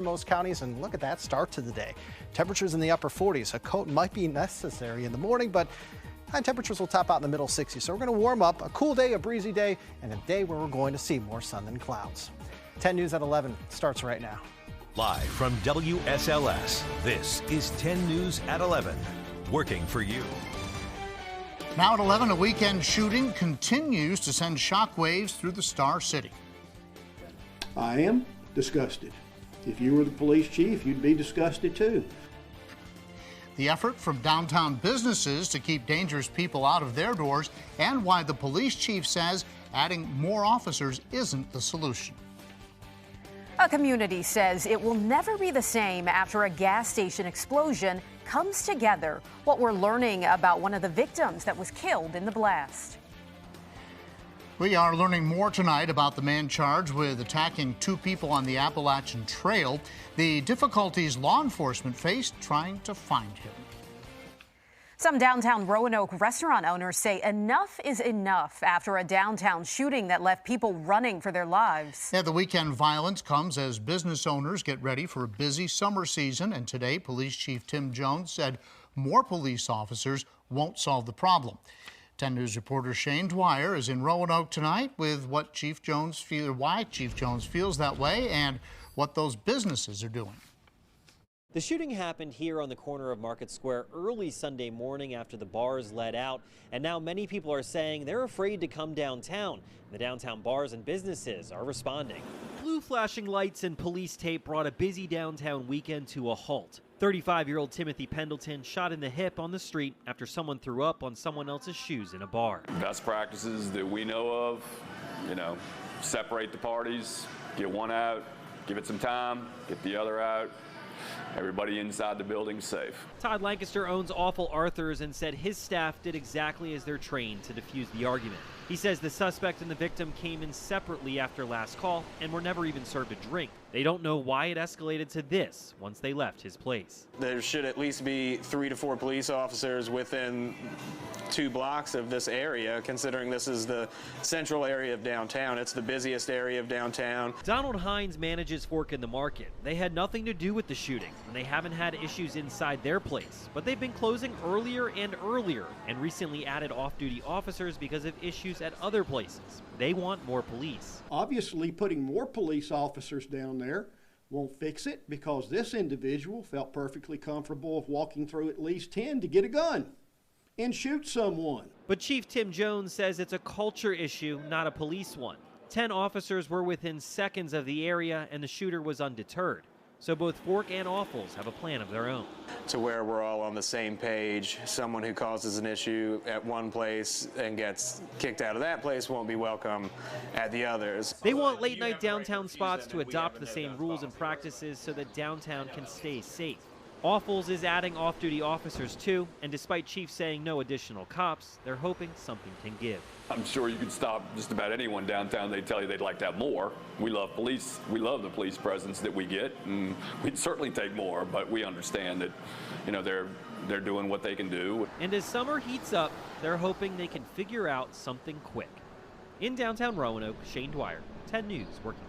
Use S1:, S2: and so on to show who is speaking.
S1: Most counties, and look at that start to the day. Temperatures in the upper 40s. A coat might be necessary in the morning, but high temperatures will top out in the middle 60s. So we're going to warm up. A cool day, a breezy day, and a day where we're going to see more sun than clouds. 10 News at 11 starts right now.
S2: Live from WSLS, this is 10 News at 11, working for you.
S3: Now at 11, a weekend shooting continues to send shockwaves through the Star City.
S4: I am disgusted. If you were the police chief, you'd be disgusted too.
S3: The effort from downtown businesses to keep dangerous people out of their doors, and why the police chief says adding more officers isn't the solution.
S5: A community says it will never be the same after a gas station explosion comes together. What we're learning about one of the victims that was killed in the blast.
S3: We are learning more tonight about the man charged with attacking two people on the Appalachian Trail, the difficulties law enforcement faced trying to find him.
S5: Some downtown Roanoke restaurant owners say enough is enough after a downtown shooting that left people running for their lives.
S3: Yeah, the weekend violence comes as business owners get ready for a busy summer season, and today Police Chief Tim Jones said more police officers won't solve the problem. 10 News reporter Shane Dwyer is in Roanoke tonight with why Chief Jones feels that way and what those businesses are doing.
S6: The shooting happened here on the corner of Market Square early Sunday morning after the bars let out, and now many people are saying they're afraid to come downtown. The downtown bars and businesses are responding. Blue flashing lights and police tape brought a busy downtown weekend to a halt. 35-year-old Timothy Pendleton shot in the hip on the street after someone threw up on someone else's shoes in a bar.
S7: Best practices that we know of, separate the parties, get one out, give it some time, get the other out. Everybody inside the building safe.
S6: Todd Lancaster owns Awful Arthur's and said his staff did exactly as they're trained to defuse the argument. He says the suspect and the victim came in separately after last call and were never even served a drink. They don't know why it escalated to this once they left his place.
S8: There should at least be 3 to 4 police officers within 2 blocks of this area, considering this is the central area of downtown. It's the busiest area of downtown.
S6: Donald Hines manages Fork in the Market. They had nothing to do with the shooting, and they haven't had issues inside their place. But they've been closing earlier and earlier, and recently added off-duty officers because of issues at other places. They want more police.
S4: Obviously, putting more police officers down there won't fix it, because this individual felt perfectly comfortable of walking through at least 10 to get a gun and shoot someone.
S6: But Chief Tim Jones says it's a culture issue, not a police one. 10 officers were within seconds of the area, and the shooter was undeterred. So both Fork and Awfuls have a plan of their own.
S8: To where we're all on the same page. Someone who causes an issue at one place and gets kicked out of that place won't be welcome at the others.
S6: They want late-night downtown spots to adopt the same rules and practices so that downtown can stay safe. Awfuls is adding off-duty officers too, and despite Chief saying no additional cops, they're hoping something can give.
S7: I'm sure you could stop just about anyone downtown. They'd tell you they'd like to have more. We love police. We love the police presence that we get, and we'd certainly take more, but we understand that, they're doing what they can do.
S6: And as summer heats up, they're hoping they can figure out something quick. In downtown Roanoke, Shane Dwyer, 10 News, working